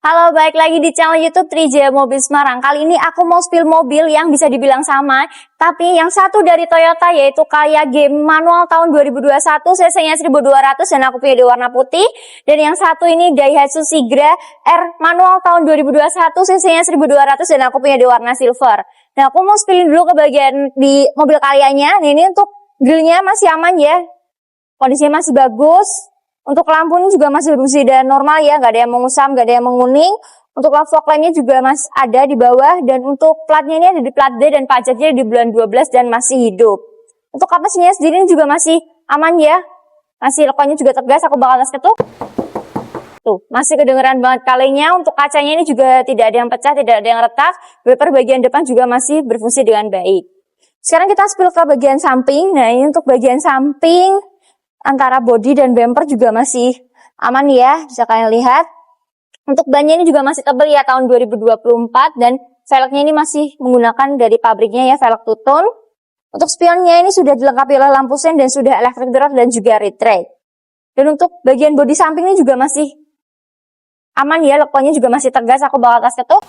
Halo, balik lagi di channel YouTube Trijaya Mobil Semarang. Kali ini aku mau spill mobil yang bisa dibilang sama, tapi yang satu dari Toyota yaitu Calya Game manual tahun 2021, cc-nya 1200 dan aku punya di warna putih. Dan yang satu ini Daihatsu Sigra R manual tahun 2021, cc-nya 1200 dan aku punya di warna silver. Nah, aku mau spill dulu ke bagian di mobil Calyanya. Nah, ini untuk grillnya masih aman ya, kondisinya masih bagus. Untuk lampu ini juga masih berfungsi dan normal ya, nggak ada yang mengusam, nggak ada yang menguning. Untuk fog lainnya juga masih ada di bawah, dan untuk platnya ini ada di plat D dan pajaknya di bulan 12 dan masih hidup. Untuk kapasinya sendiri juga masih aman ya, masih lekonya juga tegas, aku bakal tes ketuk. Tuh, masih kedengeran banget kalengnya. Untuk kacanya ini juga tidak ada yang pecah, tidak ada yang retak. Wiper bagian depan juga masih berfungsi dengan baik. Sekarang kita spill ke bagian samping. Nah, ini untuk bagian samping antara bodi dan bumper juga masih aman ya, bisa kalian lihat. Untuk bannya ini juga masih tebal ya, tahun 2024, dan velgnya ini masih menggunakan dari pabriknya ya, velg two-tone. Untuk spionnya ini sudah dilengkapi oleh lampu sen dan sudah electric drop dan juga retract. Dan untuk bagian bodi samping ini juga masih aman ya, lekonya juga masih tegas, aku bakal tes ketuk.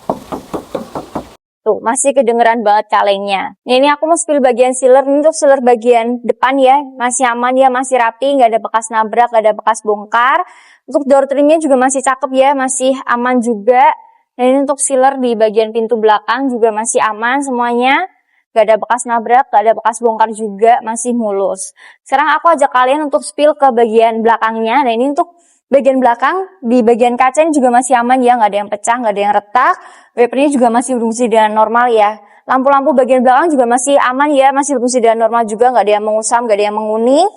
Tuh, masih kedengeran banget kalengnya. Nah, ini aku mau spill bagian sealer. Ini untuk sealer bagian depan ya, masih aman ya, masih rapi, nggak ada bekas nabrak, nggak ada bekas bongkar. Untuk door trimnya juga masih cakep ya, masih aman juga. Dan ini untuk sealer di bagian pintu belakang juga masih aman semuanya. Nggak ada bekas nabrak, nggak ada bekas bongkar juga, masih mulus. Sekarang aku ajak kalian untuk spill ke bagian belakangnya. Nah, ini untuk bagian belakang, di bagian kaca ini juga masih aman ya, nggak ada yang pecah, nggak ada yang retak. Wipernya juga masih berfungsi dengan normal ya. Lampu-lampu bagian belakang juga masih aman ya, masih berfungsi dengan normal juga, nggak ada yang mengusam, nggak ada yang menguning.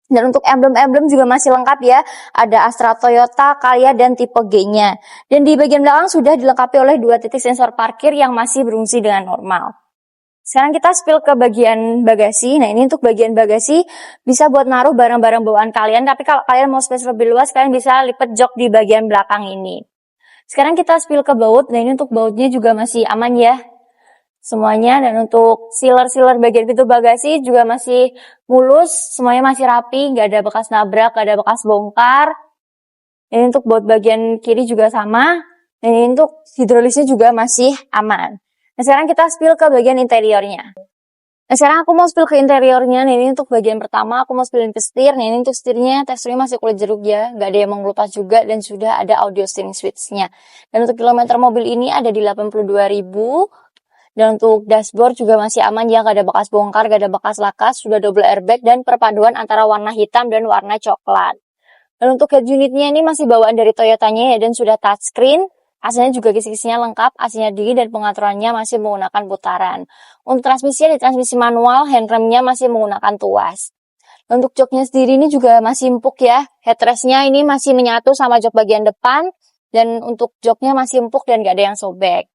Dan untuk emblem-emblem juga masih lengkap ya, ada Astra Toyota, Calya, dan tipe G-nya. Dan di bagian belakang sudah dilengkapi oleh 2 titik sensor parkir yang masih berfungsi dengan normal. Sekarang kita spill ke bagian bagasi. Nah, ini untuk bagian bagasi bisa buat naruh barang-barang bawaan kalian. Tapi kalau kalian mau space lebih luas, kalian bisa lipat jok di bagian belakang ini. Sekarang kita spill ke baut. Nah, ini untuk bautnya juga masih aman ya, semuanya. Dan untuk sealer-sealer bagian pintu bagasi juga masih mulus. Semuanya masih rapi, nggak ada bekas nabrak, nggak ada bekas bongkar. Ini untuk baut bagian kiri juga sama. Dan ini untuk hidrolisnya juga masih aman. Nah, sekarang kita spill ke bagian interiornya. Nah, sekarang aku mau spill ke interiornya. Nah, ini untuk bagian pertama aku mau spillin ke setir. Nah, ini untuk setirnya teksturnya masih kulit jeruk ya, nggak ada yang mengelupas juga, dan sudah ada audio steering switch-nya. Dan untuk kilometer mobil ini ada di 82.000. Dan untuk dashboard juga masih aman ya, nggak ada bekas bongkar, nggak ada bekas lakas, sudah double airbag dan perpaduan antara warna hitam dan warna coklat. Dan untuk head unitnya ini masih bawaan dari Toyotanya ya, dan sudah touchscreen. AC-nya juga kisi-kisinya lengkap, AC-nya dingin dan pengaturannya masih menggunakan putaran. Untuk transmisinya di transmisi manual, handremnya masih menggunakan tuas. Untuk joknya sendiri ini juga masih empuk ya, headrestnya ini masih menyatu sama jok bagian depan, dan untuk joknya masih empuk dan gak ada yang sobek.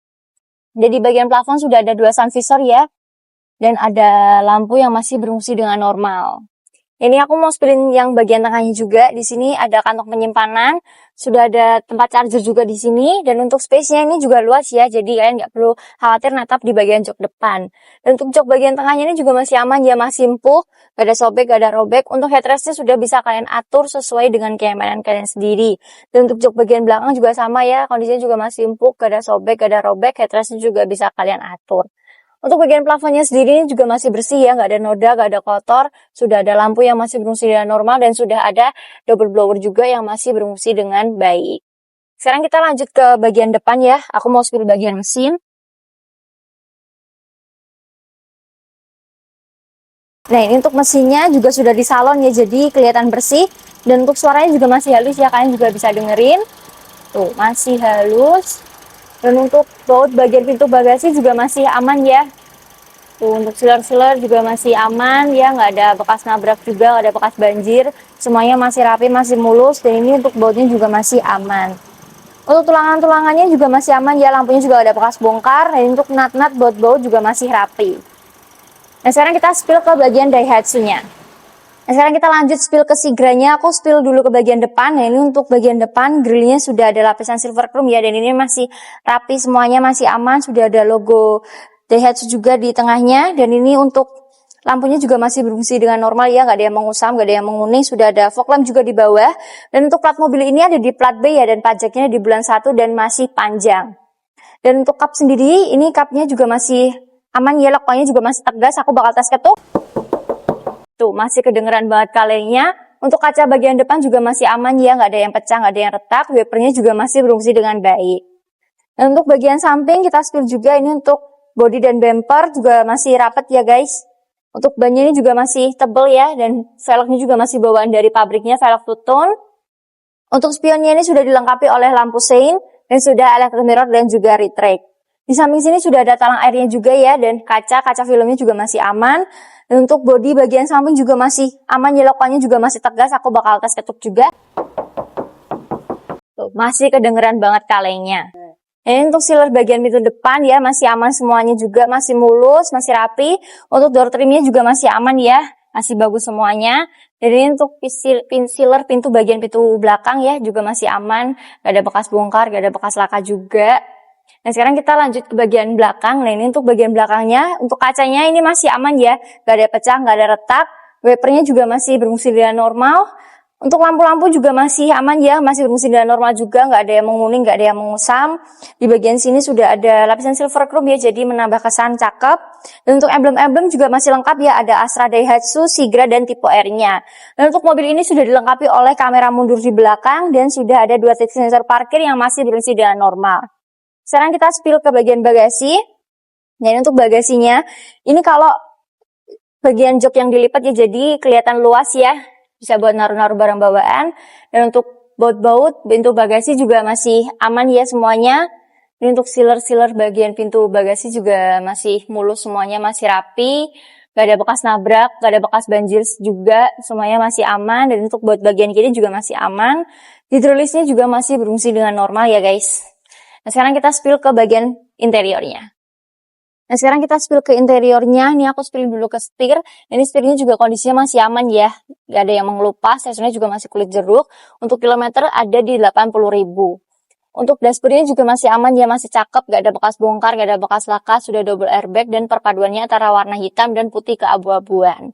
Jadi bagian plafon sudah ada 2 sun visor ya, dan ada lampu yang masih berfungsi dengan normal. Ini aku mau spillin yang bagian tengahnya juga. Di sini ada kantong penyimpanan, sudah ada tempat charger juga di sini, dan untuk space-nya ini juga luas ya, jadi kalian nggak perlu khawatir natap di bagian jok depan. Dan untuk jok bagian tengahnya ini juga masih aman ya, masih empuk, gak ada sobek, gak ada robek. Untuk headrest-nya sudah bisa kalian atur sesuai dengan kenyamanan kalian sendiri. Dan untuk jok bagian belakang juga sama ya, kondisinya juga masih empuk, gak ada sobek, gak ada robek, headrest-nya juga bisa kalian atur. Untuk bagian plafonnya sendiri juga masih bersih ya, nggak ada noda, nggak ada kotor. Sudah ada lampu yang masih berfungsi dengan normal, dan sudah ada double blower juga yang masih berfungsi dengan baik. Sekarang kita lanjut ke bagian depan ya, aku mau spill bagian mesin. Nah, ini untuk mesinnya juga sudah di salon ya, jadi kelihatan bersih. Dan untuk suaranya juga masih halus ya, kalian juga bisa dengerin. Tuh, masih halus. Dan untuk baut bagian pintu bagasi juga masih aman ya. Tuh, untuk sealer-sealer juga masih aman ya, nggak ada bekas nabrak juga, nggak ada bekas banjir. Semuanya masih rapi, masih mulus, dan ini untuk bautnya juga masih aman. Untuk tulangan-tulangannya juga masih aman ya, lampunya juga ada bekas bongkar. Dan untuk nut-nut baut-baut juga masih rapi. Nah, sekarang kita spill ke bagian Daihatsu-nya. Nah, sekarang kita lanjut spill ke Sigranya. Aku spill dulu ke bagian depan. Nah, ini untuk bagian depan grillnya sudah ada lapisan silver chrome ya, dan ini masih rapi, semuanya masih aman. Sudah ada logo Daihatsu juga di tengahnya. Dan ini untuk Lampunya juga masih berfungsi dengan normal ya, nggak ada yang mengusam, nggak ada yang menguning, sudah ada fog lamp juga di bawah. Dan untuk plat mobil ini ada di plat B ya, dan pajaknya di bulan 1 dan masih panjang. Dan untuk kap sendiri, ini kapnya juga masih aman ya, lokonya juga masih tegas, aku bakal tes ketuk. Tuh, masih kedengeran banget kalengnya. Untuk kaca bagian depan juga masih aman ya, nggak ada yang pecah, nggak ada yang retak, wipernya juga masih berfungsi dengan baik. Dan untuk bagian samping kita spill juga, ini untuk bodi dan bumper juga masih rapat ya guys. Untuk bannya ini juga masih tebel ya, dan velgnya juga masih bawaan dari pabriknya, velg two tone. Untuk spionnya ini sudah dilengkapi oleh lampu sein, dan sudah electric mirror dan juga retract. Di samping sini sudah ada talang airnya juga ya, dan kaca filmnya juga masih aman. Dan untuk bodi bagian samping juga masih aman, lokonya juga masih tegas, aku bakal tes ketuk juga. Tuh, masih kedengeran banget kalengnya. Ini untuk sealer bagian pintu depan ya, masih aman semuanya juga, masih mulus, masih rapi. Untuk door trimnya juga masih aman ya, masih bagus semuanya. Dan ini untuk sealer pintu bagian pintu belakang ya, juga masih aman, gak ada bekas bongkar, gak ada bekas laka juga. Nah sekarang kita lanjut ke bagian belakang. Nah ini untuk bagian belakangnya, untuk kacanya ini masih aman ya, gak ada pecah, gak ada retak. Wipernya juga masih berfungsi dengan normal. Untuk lampu-lampu juga masih aman ya, masih berfungsi dengan normal juga, nggak ada yang menguning, nggak ada yang mengusam. Di bagian sini sudah ada lapisan silver chrome ya, jadi menambah kesan cakep. Dan untuk emblem-emblem juga masih lengkap ya, ada Astra, Daihatsu, Sigra, dan tipe R-nya. Dan untuk mobil ini sudah dilengkapi oleh kamera mundur di belakang, dan sudah ada 2 titik sensor parkir yang masih berfungsi dengan normal. Sekarang kita spill ke bagian bagasi. Dan untuk bagasinya, ini kalau bagian jok yang dilipat ya, jadi kelihatan luas ya. Bisa buat naruh-naruh barang bawaan. Dan untuk baut-baut pintu bagasi juga masih aman ya semuanya. Dan untuk sealer-sealer bagian pintu bagasi juga masih mulus semuanya, masih rapi. Gak ada bekas nabrak, gak ada bekas banjir juga, semuanya masih aman. Dan untuk baut bagian kiri juga masih aman. Hidrolisnya juga masih berfungsi dengan normal ya guys. Nah sekarang kita spill ke bagian interiornya. Nah sekarang kita spill ke interiornya, ini aku spill dulu ke setir. Ini setirnya juga kondisinya masih aman ya, gak ada yang mengelupas, setirnya juga masih kulit jeruk. Untuk kilometer ada di 80.000. Untuk dashboardnya juga masih aman ya, masih cakep, gak ada bekas bongkar, gak ada bekas laka, sudah double airbag dan perpaduannya antara warna hitam dan putih keabu-abuan.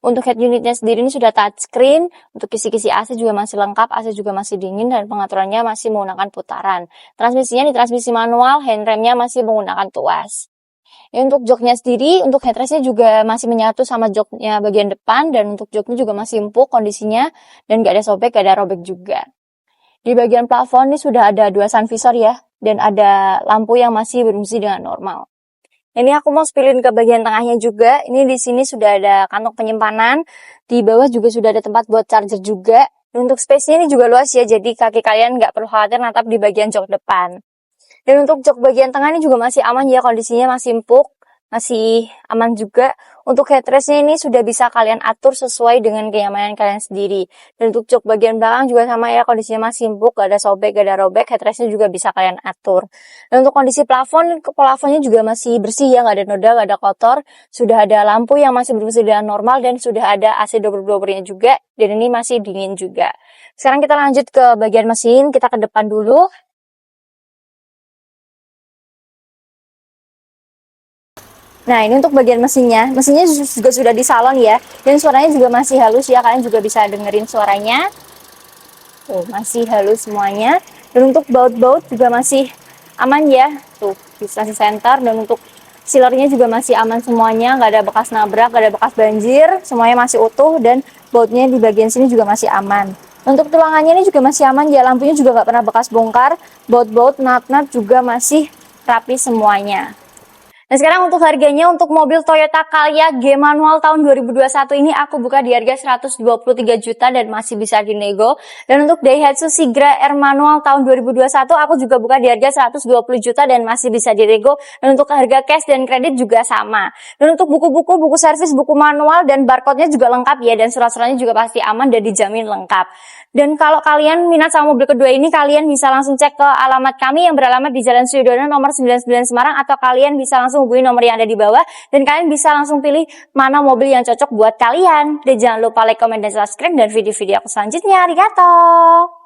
Untuk head unitnya sendiri ini sudah touchscreen, untuk kisi-kisi AC juga masih lengkap, AC juga masih dingin dan pengaturannya masih menggunakan putaran. Transmisinya di transmisi manual, handremnya masih menggunakan tuas. Ya, untuk joknya sendiri, untuk headrestnya juga masih menyatu sama joknya bagian depan, dan untuk joknya juga masih empuk kondisinya, dan gak ada sobek, gak ada robek juga. Di bagian plafon ini sudah ada 2 sun visor ya, dan ada lampu yang masih berfungsi dengan normal. Ini aku mau spillin ke bagian tengahnya juga. Ini di sini sudah ada kantong penyimpanan, di bawah juga sudah ada tempat buat charger juga. Dan untuk space-nya ini juga luas ya, jadi kaki kalian nggak perlu khawatir natap di bagian jok depan. Dan untuk jok bagian tengah ini juga masih aman ya, kondisinya masih empuk, masih aman juga. Untuk headrestnya ini sudah bisa kalian atur sesuai dengan kenyamanan kalian sendiri. Dan untuk jok bagian belakang juga sama ya, kondisinya masih empuk, gak ada sobek, gak ada robek, headrestnya juga bisa kalian atur. Dan untuk kondisi plafonnya juga masih bersih ya, gak ada noda, gak ada kotor. Sudah ada lampu yang masih berfungsi dengan normal, dan sudah ada AC double-double-nya juga, dan ini masih dingin juga. Sekarang kita lanjut ke bagian mesin, kita ke depan dulu. Nah ini untuk bagian mesinnya juga sudah di salon ya, dan suaranya juga masih halus ya, kalian juga bisa dengerin suaranya. Tuh masih halus semuanya. Dan untuk baut-baut juga masih aman ya, tuh bisa di center. Dan untuk sealernya juga masih aman semuanya, nggak ada bekas nabrak, nggak ada bekas banjir, semuanya masih utuh. Dan bautnya di bagian sini juga masih aman. Untuk tulangannya ini juga masih aman ya, lampunya juga nggak pernah bekas bongkar, baut-baut, nut-nut juga masih rapi semuanya. Nah sekarang untuk harganya, untuk mobil Toyota Calya G manual tahun 2021 ini aku buka di harga 123 juta dan masih bisa dinego. Dan untuk Daihatsu Sigra R manual tahun 2021 aku juga buka di harga 120 juta dan masih bisa dinego. Dan untuk harga cash dan kredit juga sama. Dan untuk buku-buku, buku servis, buku manual dan barcode-nya juga lengkap ya, dan surat-suratnya juga pasti aman dan dijamin lengkap. Dan kalau kalian minat sama mobil kedua ini, kalian bisa langsung cek ke alamat kami yang beralamat di Jalan Suyodono nomor 99 Semarang, atau kalian bisa langsung hubungi nomor yang ada di bawah, dan kalian bisa langsung pilih mana mobil yang cocok buat kalian. Dan jangan lupa like, comment, dan subscribe, dan video-video aku selanjutnya. Arigato!